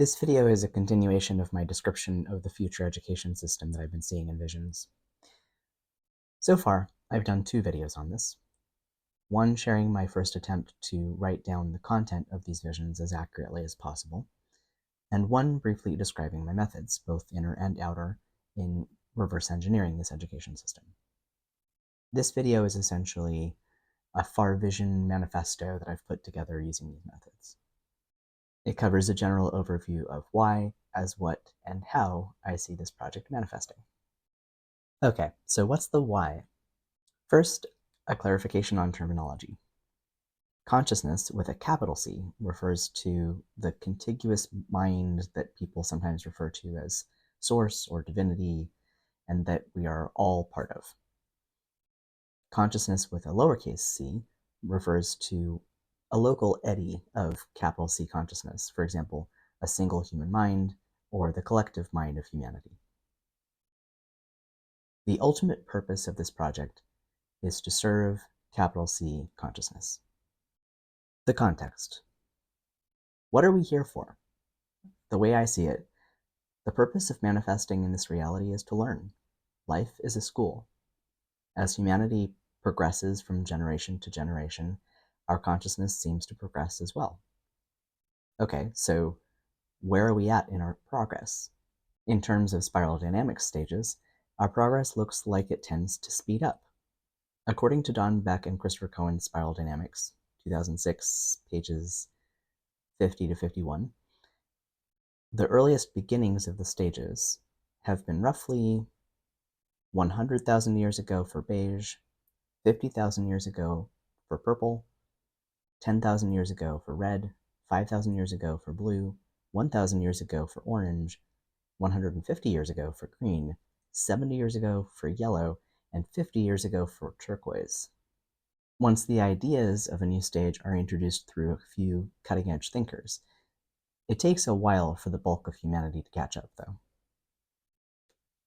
This video is a continuation of my description of the future education system that I've been seeing in visions. So far, I've done 2 videos on this. One sharing my first attempt to write down the content of these visions as accurately as possible, and one briefly describing my methods, both inner and outer, in reverse engineering this education system. This video is essentially a far vision manifesto that I've put together using these methods. It covers a general overview of why, as what, and how I see this project manifesting. Okay, so what's the why? First, a clarification on terminology. Consciousness, with a capital C, refers to the contiguous mind that people sometimes refer to as source or divinity, and that we are all part of. Consciousness with a lowercase c refers to a local eddy of capital C consciousness, for example, a single human mind or the collective mind of humanity. The ultimate purpose of this project is to serve capital C consciousness. The context. What are we here for? The way I see it, the purpose of manifesting in this reality is to learn. Life is a school. As humanity progresses from generation to generation, our consciousness seems to progress as well. Okay, so where are we at in our progress? In terms of spiral dynamics stages, our progress looks like it tends to speed up. According to Don Beck and Christopher Cohen's Spiral Dynamics, 2006, pages 50 to 51, the earliest beginnings of the stages have been roughly 100,000 years ago for beige, 50,000 years ago for purple, 10,000 years ago for red, 5,000 years ago for blue, 1,000 years ago for orange, 150 years ago for green, 70 years ago for yellow, and 50 years ago for turquoise. Once the ideas of a new stage are introduced through a few cutting-edge thinkers, it takes a while for the bulk of humanity to catch up, though.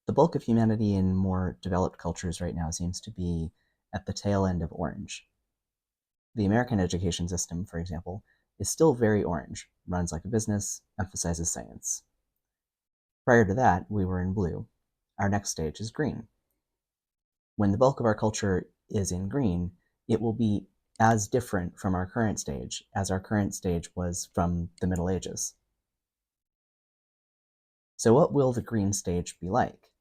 The bulk of humanity in more developed cultures right now seems to be at the tail end of orange. The American education system, for example, is still very orange, runs like a business, emphasizes science. Prior to that, we were in blue. Our next stage is green. When the bulk of our culture is in green, it will be as different from our current stage as our current stage was from the Middle Ages. So what will the green stage be like?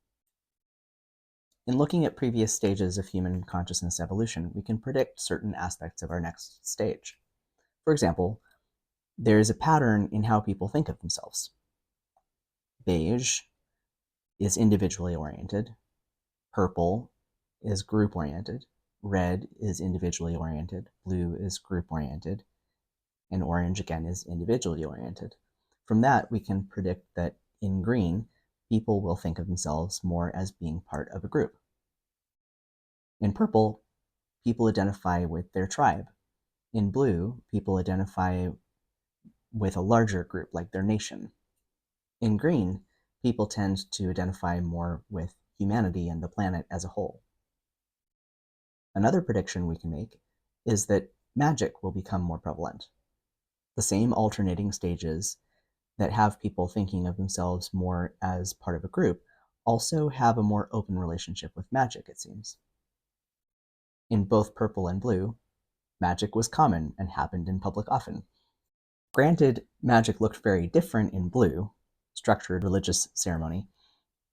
In looking at previous stages of human consciousness evolution, we can predict certain aspects of our next stage. For example, there is a pattern in how people think of themselves. Beige is individually oriented, purple is group oriented, red is individually oriented, blue is group oriented, and orange again is individually oriented. From that, we can predict that in green, people will think of themselves more as being part of a group. In purple, people identify with their tribe. In blue, people identify with a larger group, like their nation. In green, people tend to identify more with humanity and the planet as a whole. Another prediction we can make is that magic will become more prevalent. The same alternating stages that have people thinking of themselves more as part of a group also have a more open relationship with magic, it seems. In both purple and blue, magic was common and happened in public often. Granted, magic looked very different in blue, structured religious ceremony,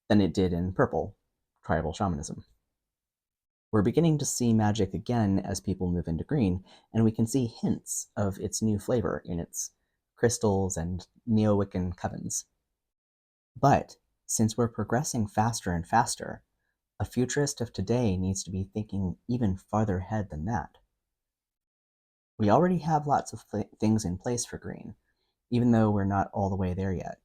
than it did in purple, tribal shamanism. We're beginning to see magic again as people move into green, and we can see hints of its new flavor in its crystals and neo-Wiccan covens. But since we're progressing faster and faster, a futurist of today needs to be thinking even farther ahead than that. We already have lots of things in place for green, even though we're not all the way there yet.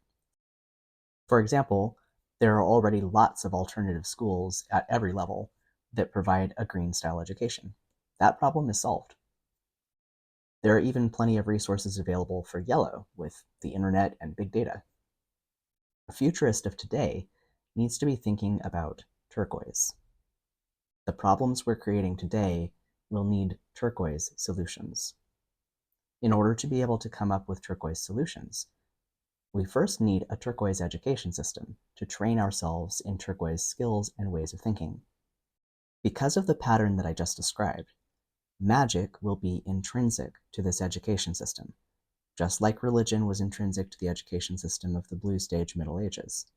For example, there are already lots of alternative schools at every level that provide a green-style education. That problem is solved. There are even plenty of resources available for yellow with the internet and big data. A futurist of today needs to be thinking about turquoise. The problems we're creating today will need turquoise solutions. In order to be able to come up with turquoise solutions, We first need a turquoise education system to train ourselves in turquoise skills and ways of thinking. Because of the pattern that I just described, magic will be intrinsic to this education system, just like religion was intrinsic to the education system of the Blue Stage Middle Ages.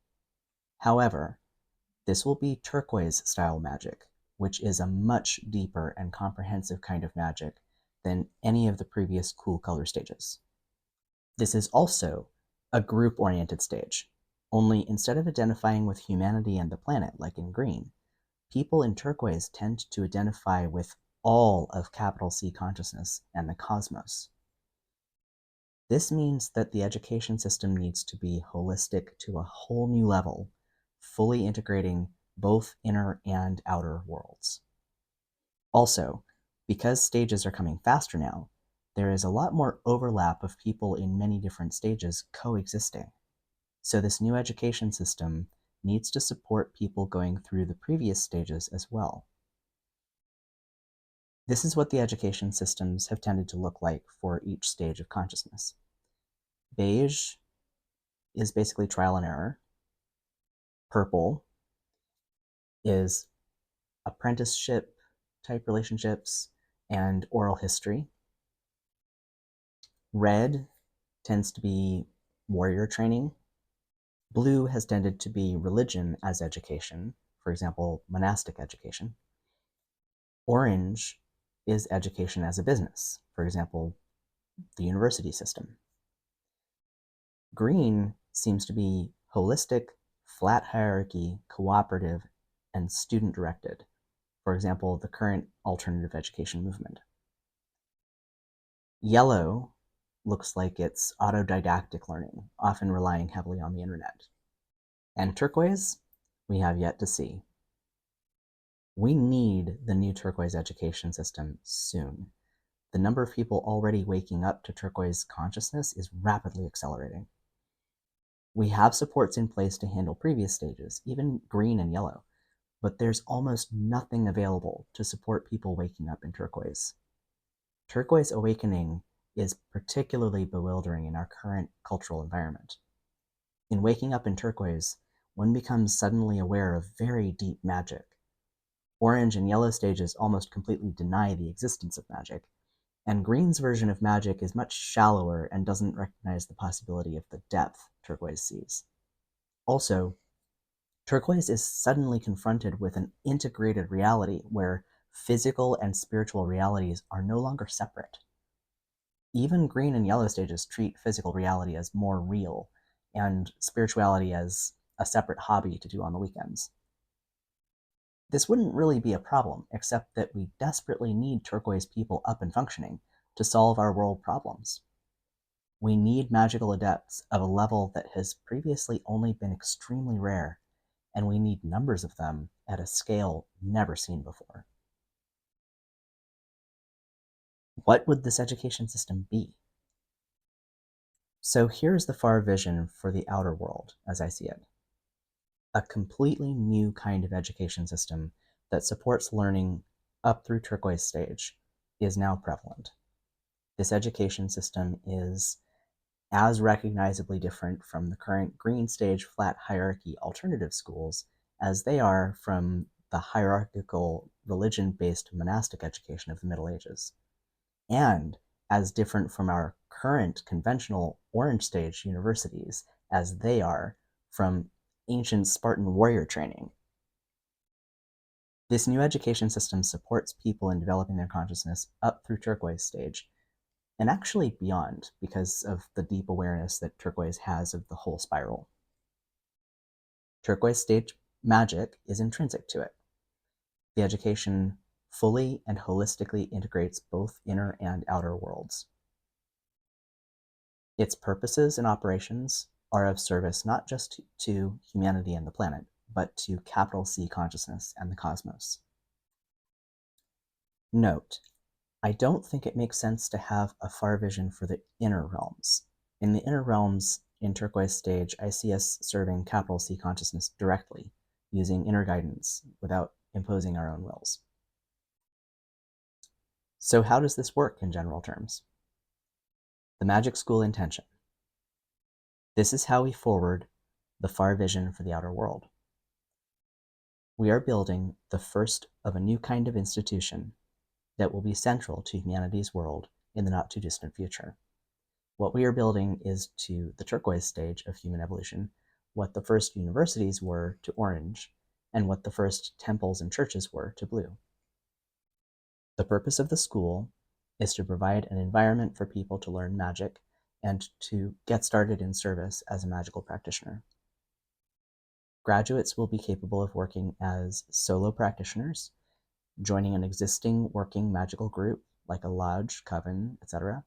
However, this will be turquoise-style magic, which is a much deeper and comprehensive kind of magic than any of the previous cool color stages. This is also a group-oriented stage, only instead of identifying with humanity and the planet like in green, people in turquoise tend to identify with all of capital C consciousness and the cosmos. This means that the education system needs to be holistic to a whole new level, fully integrating both inner and outer worlds. Also, because stages are coming faster now, there is a lot more overlap of people in many different stages coexisting. So this new education system needs to support people going through the previous stages as well. This is what the education systems have tended to look like for each stage of consciousness. Beige is basically trial and error. Purple is apprenticeship type relationships and oral history. Red tends to be warrior training. Blue has tended to be religion as education, for example, monastic education. Orange is education as a business, for example, the university system. Green seems to be holistic, flat hierarchy, cooperative, and student-directed, for example, the current alternative education movement. Yellow looks like it's autodidactic learning, often relying heavily on the internet. And turquoise, we have yet to see. We need the new turquoise education system soon. The number of people already waking up to turquoise consciousness is rapidly accelerating. We have supports in place to handle previous stages, even green and yellow, but there's almost nothing available to support people waking up in turquoise. Turquoise awakening is particularly bewildering in our current cultural environment. In waking up in turquoise, one becomes suddenly aware of very deep magic. Orange and yellow stages almost completely deny the existence of magic, and green's version of magic is much shallower and doesn't recognize the possibility of the depth turquoise sees. Also, turquoise is suddenly confronted with an integrated reality where physical and spiritual realities are no longer separate. Even green and yellow stages treat physical reality as more real and spirituality as a separate hobby to do on the weekends. This wouldn't really be a problem, except that we desperately need turquoise people up and functioning to solve our world problems. We need magical adepts of a level that has previously only been extremely rare, and we need numbers of them at a scale never seen before. What would this education system be? So here's the far vision for the outer world as I see it. A completely new kind of education system that supports learning up through turquoise stage is now prevalent. This education system is as recognizably different from the current green stage flat hierarchy alternative schools as they are from the hierarchical religion-based monastic education of the Middle Ages, and as different from our current conventional orange stage universities as they are from ancient Spartan warrior training. This new education system supports people in developing their consciousness up through turquoise stage, and actually beyond, because of the deep awareness that turquoise has of the whole spiral. Turquoise stage magic is intrinsic to it. The education fully and holistically integrates both inner and outer worlds. Its purposes and operations are of service not just to humanity and the planet, but to capital C consciousness and the cosmos. Note, I don't think it makes sense to have a far vision for the inner realms. In the inner realms, in turquoise stage, I see us serving capital C consciousness directly, using inner guidance without imposing our own wills. So how does this work in general terms? The magic school intention. This is how we forward the far vision for the outer world. We are building the first of a new kind of institution that will be central to humanity's world in the not-too-distant future. What we are building is to the turquoise stage of human evolution, what the first universities were to orange, and what the first temples and churches were to blue. The purpose of the school is to provide an environment for people to learn magic and to get started in service as a magical practitioner. Graduates will be capable of working as solo practitioners, joining an existing working magical group like a lodge, coven, etc.,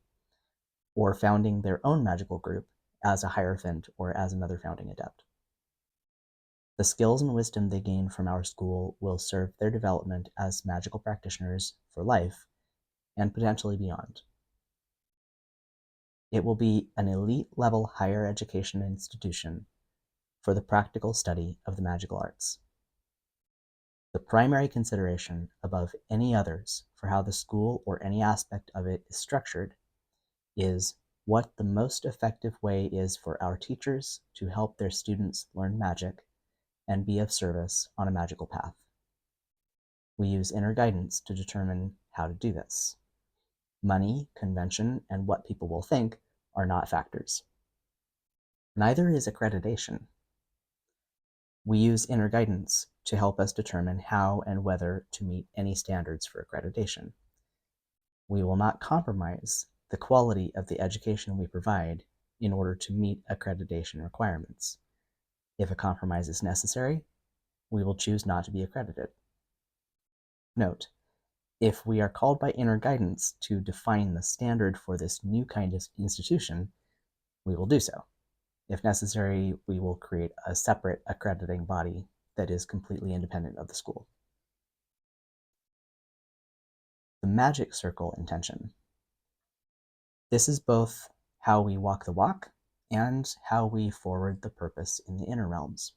or founding their own magical group as a hierophant or as another founding adept. The skills and wisdom they gain from our school will serve their development as magical practitioners for life and potentially beyond. It will be an elite-level higher education institution for the practical study of the magical arts. The primary consideration above any others for how the school or any aspect of it is structured is what the most effective way is for our teachers to help their students learn magic and be of service on a magical path. We use inner guidance to determine how to do this. Money, convention, and what people will think are not factors. Neither is accreditation. We use inner guidance to help us determine how and whether to meet any standards for accreditation. We will not compromise the quality of the education we provide in order to meet accreditation requirements. If a compromise is necessary, we will choose not to be accredited. Note, if we are called by inner guidance to define the standard for this new kind of institution, we will do so. If necessary, we will create a separate accrediting body that is completely independent of the school. The magic circle intention. This is both how we walk the walk and how we forward the purpose in the inner realms.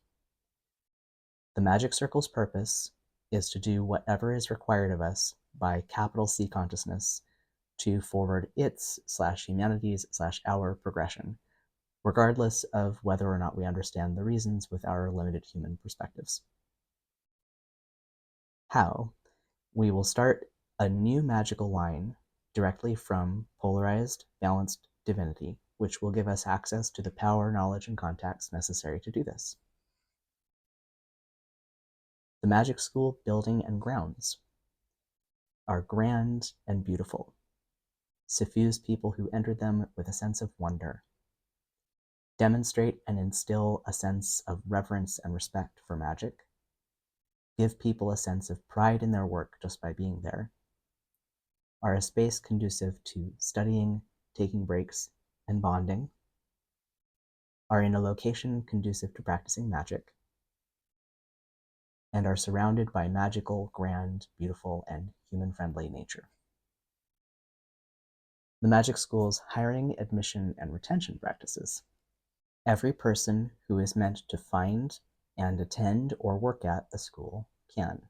The magic circle's purpose is to do whatever is required of us by capital C consciousness to forward its/humanity's/our progression, regardless of whether or not we understand the reasons with our limited human perspectives. How? We will start a new magical line directly from polarized, balanced divinity, which will give us access to the power, knowledge, and contacts necessary to do this. The magic school building and grounds are grand and beautiful, suffuse people who enter them with a sense of wonder, demonstrate and instill a sense of reverence and respect for magic, give people a sense of pride in their work just by being there, are a space conducive to studying, taking breaks, and bonding, are in a location conducive to practicing magic, and are surrounded by magical, grand, beautiful, and human-friendly nature. The magic school's hiring, admission, and retention practices. Every person who is meant to find and attend or work at the school can.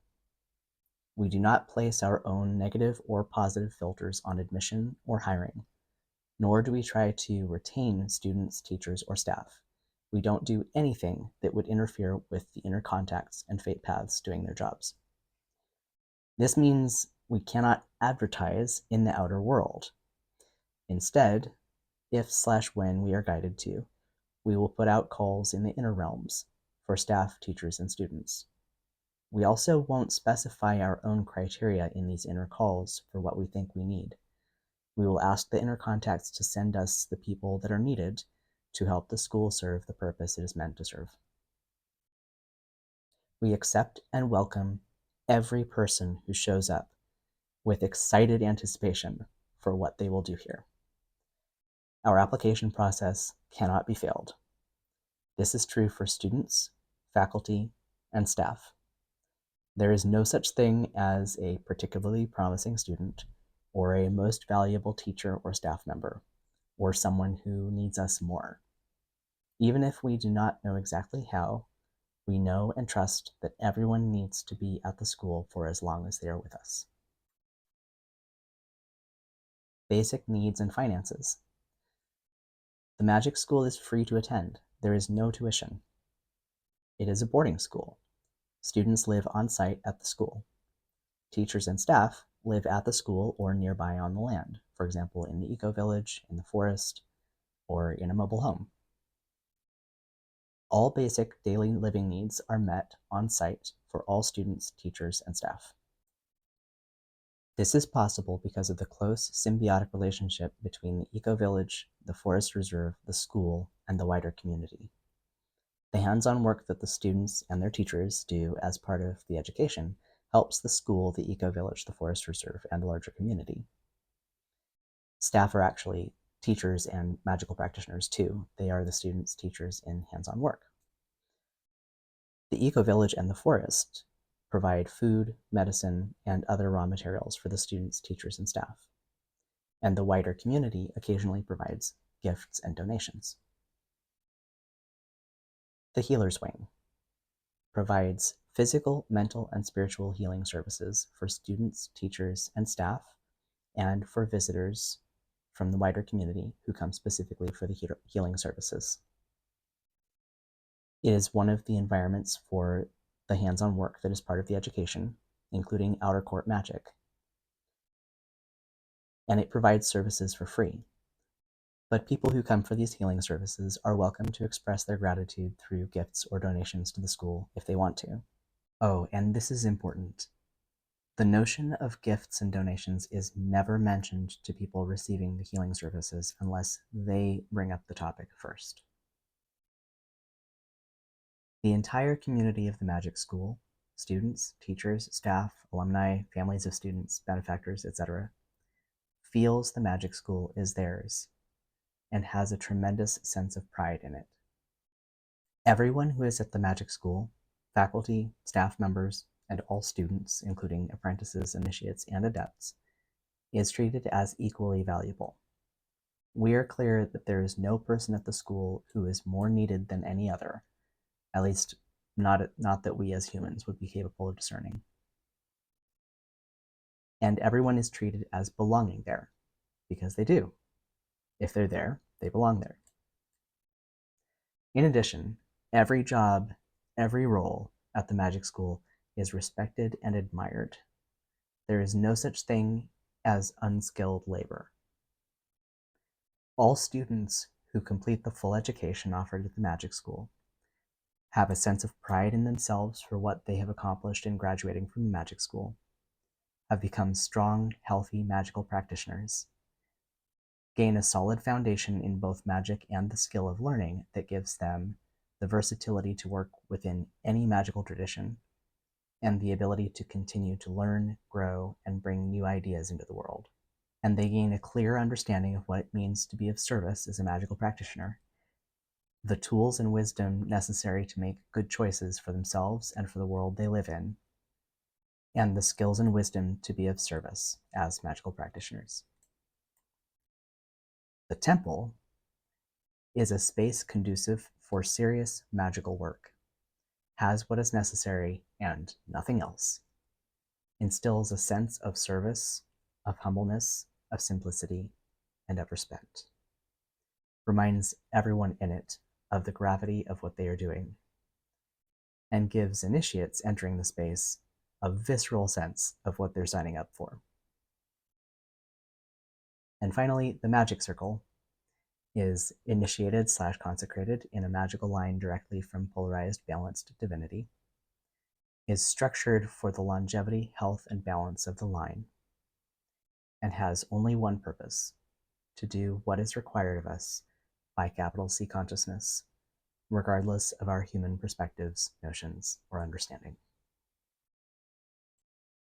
We do not place our own negative or positive filters on admission or hiring, nor do we try to retain students, teachers, or staff. We don't do anything that would interfere with the inner contacts and fate paths doing their jobs. This means we cannot advertise in the outer world. Instead, if/when we are guided to, we will put out calls in the inner realms for staff, teachers, and students. We also won't specify our own criteria in these inner calls for what we think we need. We will ask the inner contacts to send us the people that are needed to help the school serve the purpose it is meant to serve. We accept and welcome every person who shows up with excited anticipation for what they will do here. Our application process cannot be failed. This is true for students, faculty, and staff. There is no such thing as a particularly promising student, or a most valuable teacher or staff member, or someone who needs us more. Even if we do not know exactly how, we know and trust that everyone needs to be at the school for as long as they are with us. Basic needs and finances. The magic school is free to attend. There is no tuition. It is a boarding school. Students live on site at the school. Teachers and staff live at the school or nearby on the land, for example, in the eco-village, in the forest, or in a mobile home. All basic daily living needs are met on site for all students, teachers, and staff. This is possible because of the close symbiotic relationship between the eco-village, the forest reserve, the school, and the wider community. The hands-on work that the students and their teachers do as part of the education helps the school, the eco-village, the forest reserve, and the larger community. Staff are actually teachers and magical practitioners too. They are the students' teachers in hands-on work. The eco-village and the forest provide food, medicine, and other raw materials for the students, teachers, and staff. And the wider community occasionally provides gifts and donations. The Healer's Wing provides physical, mental, and spiritual healing services for students, teachers, and staff, and for visitors from the wider community who come specifically for the healing services. It is one of the environments for the hands-on work that is part of the education, including outer court magic. And it provides services for free. But people who come for these healing services are welcome to express their gratitude through gifts or donations to the school if they want to. Oh, and this is important. The notion of gifts and donations is never mentioned to people receiving the healing services unless they bring up the topic first. The entire community of the Magic School, students, teachers, staff, alumni, families of students, benefactors, etc., feels the Magic School is theirs and has a tremendous sense of pride in it. Everyone who is at the Magic School, faculty, staff members, and all students, including apprentices, initiates, and adepts, is treated as equally valuable. We are clear that there is no person at the school who is more needed than any other, at least not that we as humans would be capable of discerning. And everyone is treated as belonging there, because they do. If they're there, they belong there. In addition, every job, every role at the Magic School is respected and admired. There is no such thing as unskilled labor. All students who complete the full education offered at the Magic School have a sense of pride in themselves for what they have accomplished in graduating from the Magic School, have become strong, healthy magical practitioners, gain a solid foundation in both magic and the skill of learning that gives them the versatility to work within any magical tradition, and the ability to continue to learn, grow, and bring new ideas into the world. And they gain a clear understanding of what it means to be of service as a magical practitioner, the tools and wisdom necessary to make good choices for themselves and for the world they live in, and the skills and wisdom to be of service as magical practitioners. The temple is a space conducive for serious magical work, has what is necessary and nothing else, instills a sense of service, of humbleness, of simplicity, and of respect, reminds everyone in it of the gravity of what they are doing, and gives initiates entering the space a visceral sense of what they're signing up for. And finally, the magic circle is initiated/consecrated in a magical line directly from polarized, balanced divinity, is structured for the longevity, health, and balance of the line, and has only one purpose: to do what is required of us by capital C consciousness, regardless of our human perspectives, notions, or understanding.